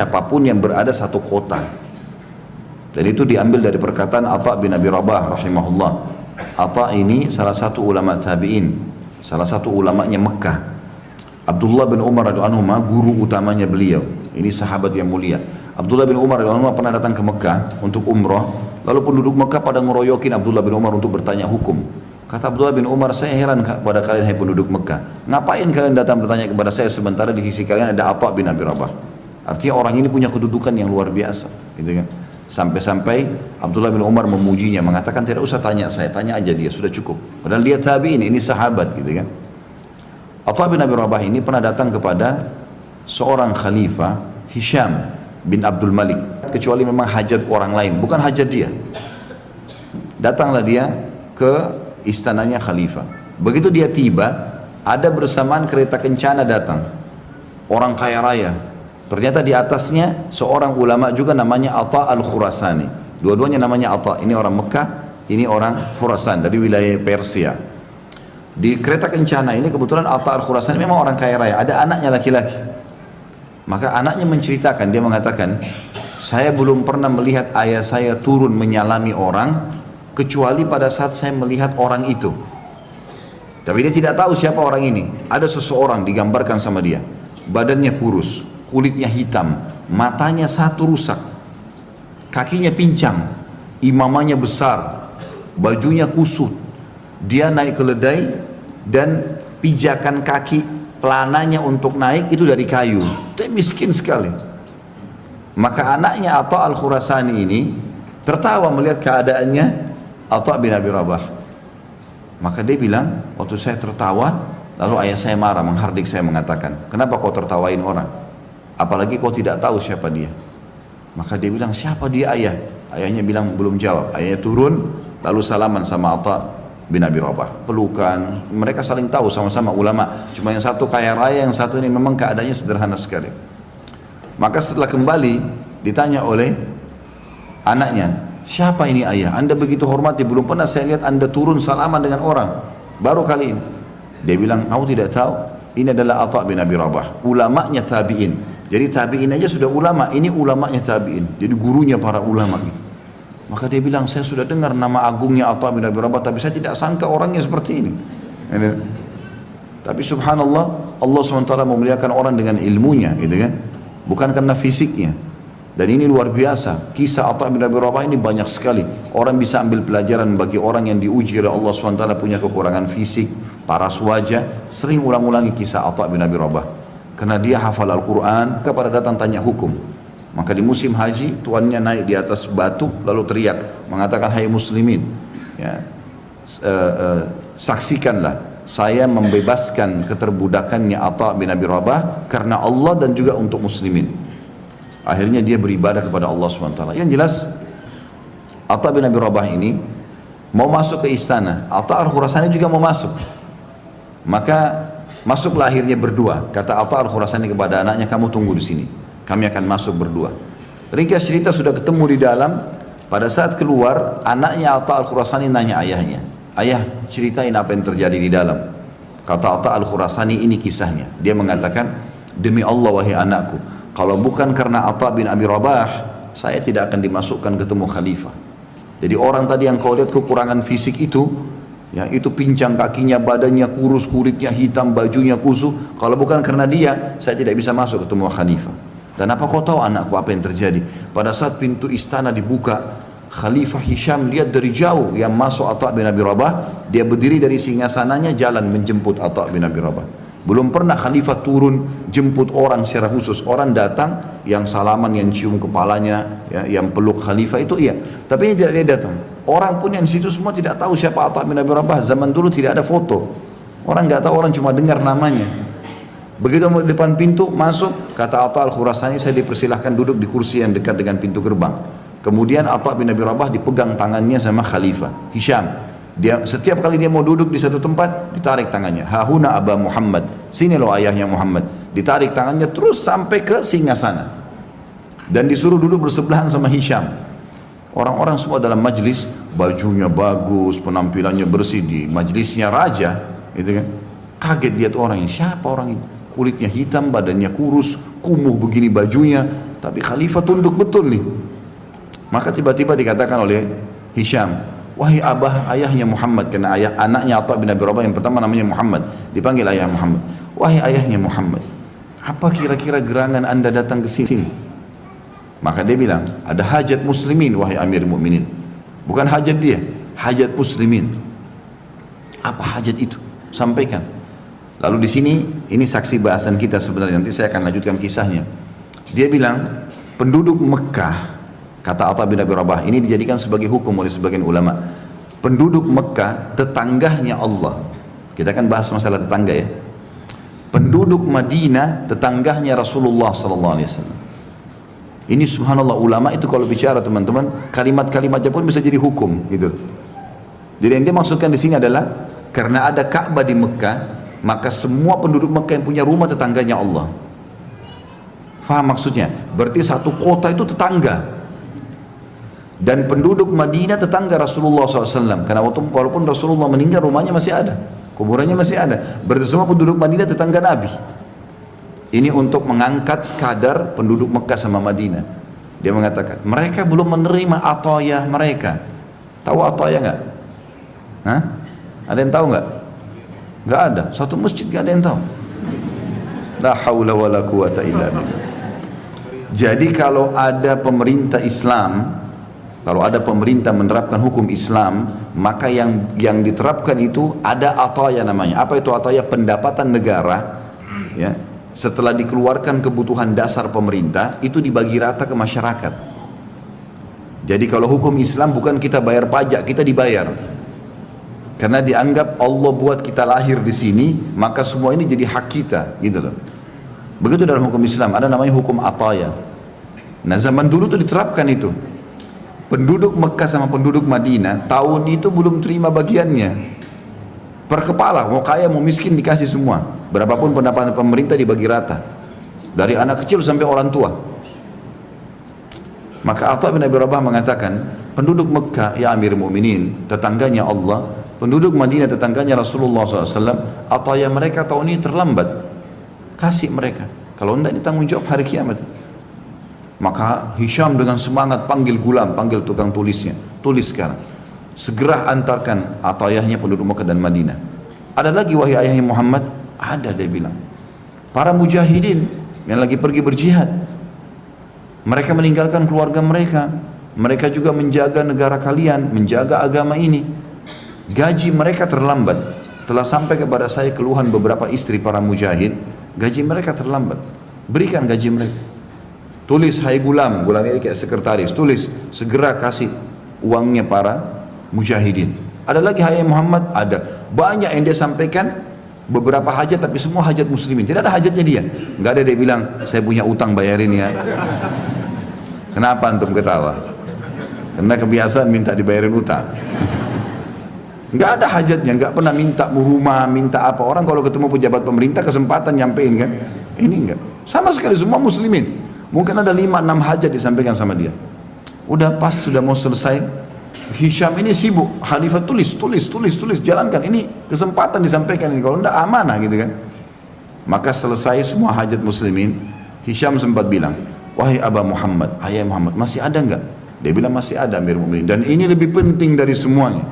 siapapun yang berada satu kota. Dan itu diambil dari perkataan Atha bin Abi Rabah rahimahullah. Atha ini salah satu ulama tabi'in, salah satu ulamanya Mekah. Abdullah bin Umar radhiyallahu anhu guru utamanya beliau. Ini sahabat yang mulia. Abdullah bin Umar radhiyallahu anhu pernah datang ke Mekah untuk umrah. Lalu penduduk Mekah pada ngeroyokin Abdullah bin Umar untuk bertanya hukum. Kata Abdullah bin Umar, saya heran kepada kalian hai penduduk Mekah. Ngapain kalian datang bertanya kepada saya sementara di sisi kalian ada Atha bin Abi Rabah. Artinya orang ini punya kedudukan yang luar biasa, gitu kan? Sampai-sampai Abdullah bin Umar memujinya, mengatakan tidak usah tanya saya, tanya aja dia, sudah cukup. Padahal dia tabi'in, ini sahabat, gitu kan? Atha bin Abi Rabah ini pernah datang kepada seorang khalifah, Hisham bin Abdul Malik, kecuali memang hajat orang lain, bukan hajat dia. Datanglah dia ke istananya khalifah. Begitu dia tiba, ada bersamaan kereta kencana datang, orang kaya raya. Ternyata di atasnya seorang ulama juga namanya Atha al-Khurasani. Dua-duanya namanya Atha. Ini orang Mekah, ini orang Khurasan dari wilayah Persia. Di kereta kencana ini kebetulan Atha al-Khurasani memang orang kaya raya. Ada anaknya laki-laki. Maka anaknya menceritakan, dia mengatakan, saya belum pernah melihat ayah saya turun menyalami orang kecuali pada saat saya melihat orang itu. Tapi dia tidak tahu siapa orang ini. Ada seseorang digambarkan sama dia, badannya kurus, kulitnya hitam, matanya satu rusak, kakinya pincang, imamanya besar, bajunya kusut, dia naik keledai dan pijakan kaki pelananya untuk naik itu dari kayu. Dia miskin sekali. Maka anaknya Atha al-Khurasani ini tertawa melihat keadaannya Atha bin Abi Rabah. Maka dia bilang, waktu saya tertawa, lalu ayah saya marah, menghardik saya, mengatakan, kenapa kau tertawain orang? Apalagi kau tidak tahu siapa dia. Maka dia bilang, siapa dia ayah? Ayahnya bilang belum jawab. Ayahnya turun, lalu salaman sama Atha bin Abi Rabah. Pelukan, mereka saling tahu sama-sama ulama. Cuma yang satu kaya raya, yang satu ini memang keadaannya sederhana sekali. Maka setelah kembali, ditanya oleh anaknya, siapa ini ayah? Anda begitu hormati, belum pernah saya lihat Anda turun salaman dengan orang, baru kali ini. Dia bilang, kamu tidak tahu, ini adalah Atha bin Abi Rabah, ulamanya tabi'in. Jadi tabi'in aja sudah ulama, ini ulamanya tabi'in, jadi gurunya para ulama gitu. Maka dia bilang, saya sudah dengar nama agungnya Atha bin Abi Rabah, tapi saya tidak sangka orangnya seperti ini. Tapi subhanallah, Allah SWT memuliakan orang dengan ilmunya, gitu kan? Bukan karena fisiknya. Dan ini luar biasa, kisah Atha bin Abi Rabah ini banyak sekali. Orang bisa ambil pelajaran bagi orang yang diuji oleh Allah SWT, punya kekurangan fisik, paras wajah, sering ulang-ulangi kisah Atha bin Abi Rabah. Karena dia hafal Al-Quran, kepada datang tanya hukum. Maka di musim haji, tuannya naik di atas batu, lalu teriak, mengatakan, hai muslimin, ya, saksikanlah, saya membebaskan keterbudakannya Atha bin Abi Rabah, karena Allah dan juga untuk muslimin. Akhirnya dia beribadah kepada Allah SWT. Yang jelas Atha bin Abi Rabah ini mau masuk ke istana. Atha al-Khurasani juga mau masuk. Maka masuklah akhirnya berdua. Kata Atha al-Khurasani kepada anaknya, kamu tunggu di sini, kami akan masuk berdua. Ringkas cerita, sudah ketemu di dalam. Pada saat keluar, anaknya Atha al-Khurasani nanya ayahnya, ayah, ceritain apa yang terjadi di dalam. Kata Atha al-Khurasani, ini kisahnya. Dia mengatakan, demi Allah wahai anakku, kalau bukan karena Atha bin Abi Rabah, saya tidak akan dimasukkan ketemu khalifah. Jadi orang tadi yang kau lihat kekurangan fisik itu, ya, itu pincang kakinya, badannya kurus, kulitnya hitam, bajunya kusut. Kalau bukan karena dia, saya tidak bisa masuk ketemu khalifah. Dan apa kau tahu anakku apa yang terjadi? Pada saat pintu istana dibuka, Khalifah Hisham lihat dari jauh yang masuk Atha bin Abi Rabah. Dia berdiri dari singgasananya, jalan menjemput Atha bin Abi Rabah. Belum pernah khalifah turun jemput orang secara khusus. Orang datang, yang salaman, yang cium kepalanya, ya, yang peluk khalifah itu iya. Tapi ini tidak dia datang. Orang pun yang di situ semua tidak tahu siapa Atha bin Abi Rabah. Zaman dulu tidak ada foto. Orang nggak tahu, orang cuma dengar namanya. Begitu di depan pintu masuk, kata Atha al-Khurasani, saya dipersilahkan duduk di kursi yang dekat dengan pintu gerbang. Kemudian Atha bin Abi Rabah dipegang tangannya sama khalifah Hisham. Dia setiap kali dia mau duduk di satu tempat, ditarik tangannya. Hahuna Aba Muhammad, sini loh ayahnya Muhammad. Ditarik tangannya terus sampai ke singgasana. Dan disuruh duduk bersebelahan sama Hisham. Orang-orang semua dalam majlis, bajunya bagus, penampilannya bersih, di majlisnya raja, gitu kan. Kaget lihat orang ini, siapa orang ini? Kulitnya hitam, badannya kurus, kumuh begini bajunya, Tapi khalifah tunduk betul nih. Maka tiba-tiba dikatakan oleh Hisham, wahai abah ayahnya Muhammad, karena anaknya Atha bin Abi Rabah yang pertama namanya Muhammad, dipanggil ayah Muhammad. Wahai ayahnya Muhammad, apa kira-kira gerangan anda datang ke sini? Maka dia bilang, ada hajat muslimin wahai Amir Mukminin. Bukan hajat dia, hajat muslimin. Apa hajat itu? Sampaikan. Lalu di sini, ini saksi bahasan kita sebenarnya, nanti saya akan lanjutkan kisahnya. Dia bilang, penduduk Mekah, kata Atha bin Abi Rabah, ini dijadikan sebagai hukum oleh sebagian ulama. Penduduk Mekah, tetangganya Allah. Kita akan bahas masalah tetangga ya. Penduduk Madinah, tetangganya Rasulullah SAW. Ini subhanallah, ulama itu kalau bicara teman-teman, kalimat-kalimatnya pun bisa jadi hukum gitu. Jadi yang dia maksudkan di sini adalah, karena ada Ka'bah di Mekah, maka semua penduduk Mekah yang punya rumah tetangganya Allah. Faham maksudnya? Berarti satu kota itu tetangga. Dan penduduk Madinah tetangga Rasulullah SAW. Karena walaupun Rasulullah meninggal, rumahnya masih ada, kuburannya masih ada. Berarti semua penduduk Madinah tetangga Nabi. Ini untuk mengangkat kadar penduduk Mekah sama Madinah. Dia mengatakan, mereka belum menerima atayah mereka. Tahu atayah nggak? Hah? Ada yang tahu nggak? Nggak ada. Satu masjid nggak ada yang tahu. La haula wala quwata illa billah. Jadi kalau ada pemerintah Islam, kalau ada pemerintah menerapkan hukum Islam, maka yang diterapkan itu ada ataya namanya. Apa itu ataya? Pendapatan negara, ya. Setelah dikeluarkan kebutuhan dasar pemerintah, itu dibagi rata ke masyarakat. Jadi kalau hukum Islam bukan kita bayar pajak, kita dibayar. Karena dianggap Allah buat kita lahir di sini, maka semua ini jadi hak kita, gitu loh. Begitu dalam hukum Islam, ada namanya hukum ataya. Nah zaman dulu tuh diterapkan itu. Penduduk Mekah sama penduduk Madinah tahun itu belum terima bagiannya. Per kepala, mau kaya mau miskin dikasih semua. Berapapun pendapatan pemerintah dibagi rata. Dari anak kecil sampai orang tua. Maka Atha bin Abi Rabah mengatakan, penduduk Mekah ya Amir Mukminin, tetangganya Allah. Penduduk Madinah tetangganya Rasulullah SAW. Ataya mereka tahun ini terlambat. Kasih mereka. Kalau tidak ini tanggung jawab hari kiamat. Maka Hisham dengan semangat panggil gulam, panggil tukang tulisnya. Tulis sekarang. Segera antarkan atayahnya penduduk Mekah dan Madinah. Ada lagi wahai ayahnya Muhammad? Ada, dia bilang. Para mujahidin yang lagi pergi berjihad. Mereka meninggalkan keluarga mereka. Mereka juga menjaga negara kalian, menjaga agama ini. Gaji mereka terlambat. Telah sampai kepada saya keluhan beberapa istri para mujahid. Gaji mereka terlambat. Berikan gaji mereka. Tulis, hai gulam, gulam ini kayak sekretaris, tulis, segera kasih uangnya para mujahidin. Ada lagi hai Muhammad? Ada. Banyak yang dia sampaikan, beberapa hajat, tapi semua hajat muslimin. Tidak ada hajatnya dia. Enggak ada dia bilang, saya punya utang bayarin ya. Kenapa antum ketawa? Karena kebiasaan minta dibayarin utang. Enggak ada hajatnya, enggak pernah minta rumah, minta apa. Orang kalau ketemu pejabat pemerintah kesempatan nyampein kan. Ini enggak. Sama sekali semua muslimin. Mungkin ada 5-6 hajat disampaikan sama dia. Udah pas sudah mau selesai, Hisham ini sibuk, khalifah tulis, jalankan. Ini kesempatan disampaikan ini. Kalau enggak amanah gitu kan. Maka selesai semua hajat muslimin, Hisham sempat bilang, wahai Aba Muhammad, ayah Muhammad, masih ada enggak? Dia bilang masih ada Amir Mukminin. Dan ini lebih penting dari semuanya.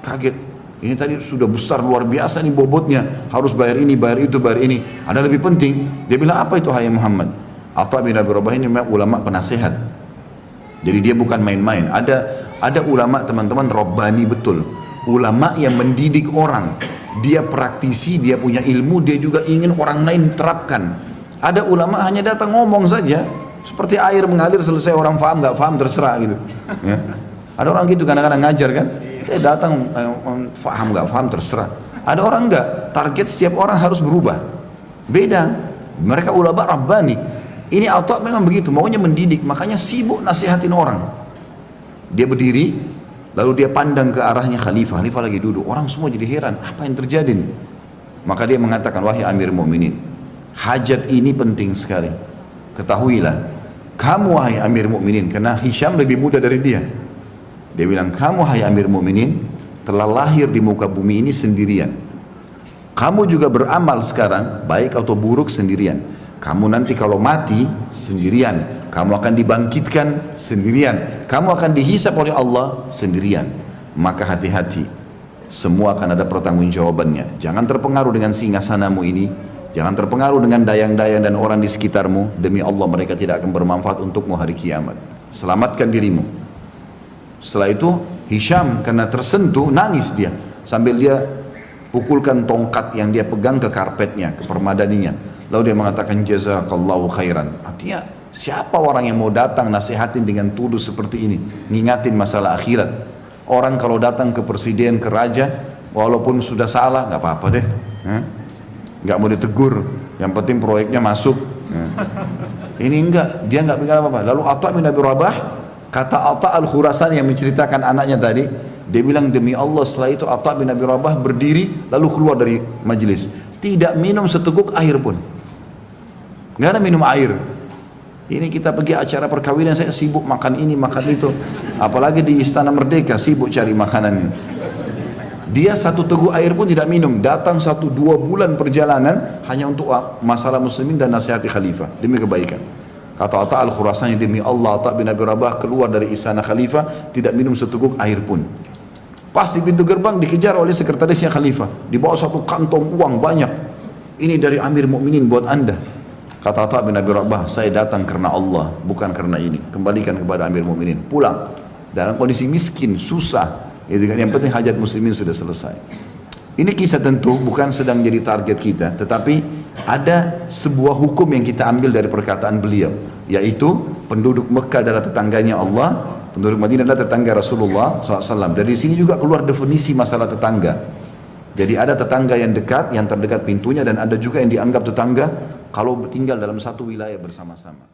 Kaget. Ini tadi sudah besar luar biasa nih bobotnya. Harus bayar ini, bayar itu, bayar ini. Ada lebih penting. Dia bilang apa itu hai Muhammad? Atha bin Abi Rabah ini memang ulama penasehat. Jadi dia bukan main-main. Ada ulama teman-teman Rabbani betul. Ulama yang mendidik orang. Dia praktisi, dia punya ilmu, dia juga ingin orang lain terapkan. Ada ulama hanya datang ngomong saja. Seperti air mengalir, selesai orang paham nggak paham terserah gitu. Ya. Ada orang gitu kadang-kadang ngajar kan. Dia datang paham nggak paham terserah. Ada orang enggak. Target setiap orang harus berubah. Beda. Mereka ulama Rabbani. Ini Atha memang begitu, maunya mendidik, makanya sibuk nasihatin orang. Dia berdiri, lalu dia pandang ke arahnya khalifah lagi duduk. Orang semua jadi heran, apa yang terjadi nih? Maka dia mengatakan, wahai Amir Mukminin, hajat ini penting sekali. Ketahuilah, kamu wahai Amir Mukminin, karena Hisham lebih muda dari dia. Dia bilang, kamu wahai Amir Mukminin, telah lahir di muka bumi ini sendirian. Kamu juga beramal sekarang, baik atau buruk sendirian. Kamu nanti kalau mati sendirian, kamu akan dibangkitkan sendirian, kamu akan dihisap oleh Allah sendirian. Maka hati-hati, semua akan ada pertanggungjawabannya. Jangan terpengaruh dengan singgasanamu ini, jangan terpengaruh dengan dayang-dayang dan orang di sekitarmu. Demi Allah mereka tidak akan bermanfaat untukmu hari kiamat. Selamatkan dirimu. Setelah itu Hisham karena tersentuh nangis dia, sambil dia pukulkan tongkat yang dia pegang ke karpetnya, ke permadaninya. Lalu dia mengatakan jazakallahu khairan. Artinya siapa orang yang mau datang nasihatin dengan tulus seperti ini, ngingatin masalah akhirat. Orang kalau datang ke presiden, ke raja, walaupun sudah salah nggak apa-apa deh, nggak mau ditegur, yang penting proyeknya masuk. Ini enggak, dia nggak bilang apa-apa. Lalu Atha bin Abi Rabah, kata Atha al-Khurasani yang menceritakan anaknya tadi, dia bilang demi Allah setelah itu Atha bin Abi Rabah berdiri lalu keluar dari majelis, tidak minum seteguk air pun. Nggak ada minum air. Ini kita pergi acara perkawinan, saya sibuk makan ini makan itu, apalagi di Istana Merdeka sibuk cari makanan. Dia satu teguk air pun tidak minum. Datang 1-2 bulan perjalanan hanya untuk masalah muslimin dan nasihati khalifah demi kebaikan. Kata Atha al-Khurasani, demi Allah Atha bin Abi Rabah keluar dari istana khalifah tidak minum seteguk air pun. Pas di pintu gerbang dikejar oleh sekretarisnya khalifah, dibawa satu kantong uang banyak. Ini dari Amir Mukminin buat anda. Kata Atha bin Abi Rabah, saya datang karena Allah, bukan karena ini. Kembalikan kepada Amir Mukminin. Pulang dalam kondisi miskin, susah. Yang penting hajat muslimin sudah selesai. Ini kisah tentu bukan sedang jadi target kita, tetapi ada sebuah hukum yang kita ambil dari perkataan beliau, yaitu penduduk Mekah adalah tetangganya Allah, penduduk Madinah adalah tetangga Rasulullah SAW. Dari sini juga keluar definisi masalah tetangga. Jadi ada tetangga yang dekat, yang terdekat pintunya, dan ada juga yang dianggap tetangga kalau tinggal dalam satu wilayah bersama-sama.